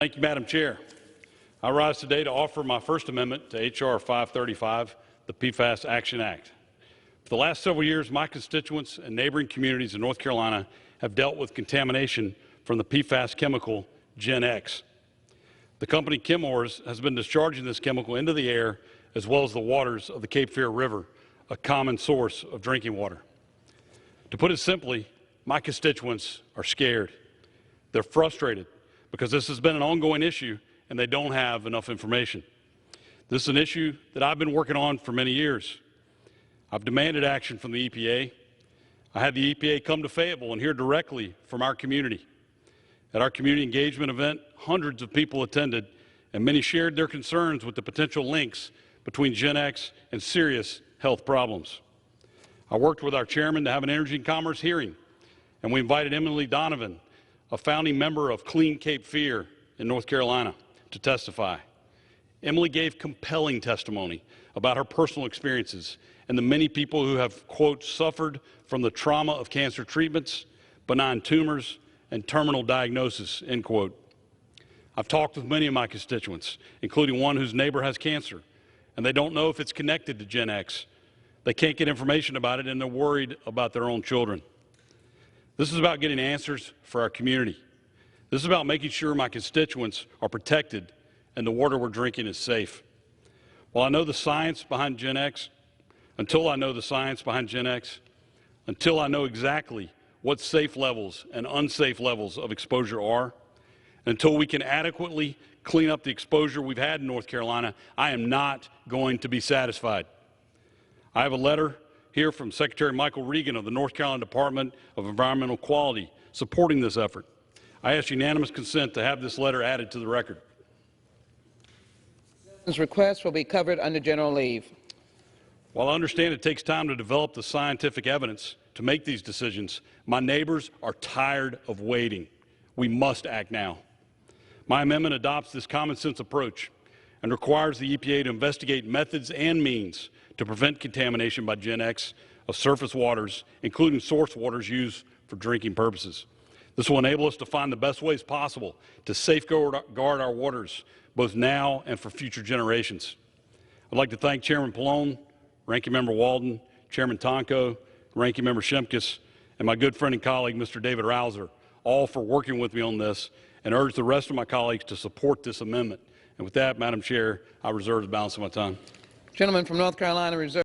Thank you, Madam Chair. I rise today to offer my first amendment to H.R. 535, the PFAS Action Act. For the last several years, my constituents and neighboring communities in North Carolina have dealt with contamination from the PFAS chemical GenX. The company Chemours has been discharging this chemical into the air as well as the waters of the Cape Fear River, a common source of drinking water. To put it simply, my constituents are scared. They're frustrated because this has been an ongoing issue and they don't have enough information. This is an issue that I've been working on for many years. I've demanded action from the EPA. I had the EPA come to Fayetteville and hear directly from our community. At our community engagement event, hundreds of people attended and many shared their concerns with the potential links between GenX and serious health problems. I worked with our chairman to have an Energy and Commerce hearing, and we invited Emily Donovan, a founding member of Clean Cape Fear in North Carolina, to testify. Emily gave compelling testimony about her personal experiences and the many people who have, quote, suffered from the trauma of cancer treatments, benign tumors, and terminal diagnosis, end quote. I've talked with many of my constituents, including one whose neighbor has cancer, and they don't know if it's connected to GenX. They can't get information about it, and they're worried about their own children. This is about getting answers for our community. This is about making sure my constituents are protected and the water we're drinking is safe. While I know the science behind GenX, until I know exactly what safe levels and unsafe levels of exposure are, until we can adequately clean up the exposure we've had in North Carolina, I am not going to be satisfied. I have a letter here from Secretary Michael Regan of the North Carolina Department of Environmental Quality supporting this effort. I ask unanimous consent to have this letter added to the record. This request will be covered under general leave. While I understand it takes time to develop the scientific evidence to make these decisions, my neighbors are tired of waiting. We must act now. My amendment adopts this common sense approach and requires the EPA to investigate methods and means to prevent contamination by GenX of surface waters, including source waters used for drinking purposes. This will enable us to find the best ways possible to safeguard our waters, both now and for future generations. I'd like to thank Chairman Pallone, Ranking Member Walden, Chairman Tonko, Ranking Member Shimkus, and my good friend and colleague, Mr. David Rouser, all for working with me on this, and urge the rest of my colleagues to support this amendment. And with that, Madam Chair, I reserve the balance of my time. Gentleman from North Carolina reserves.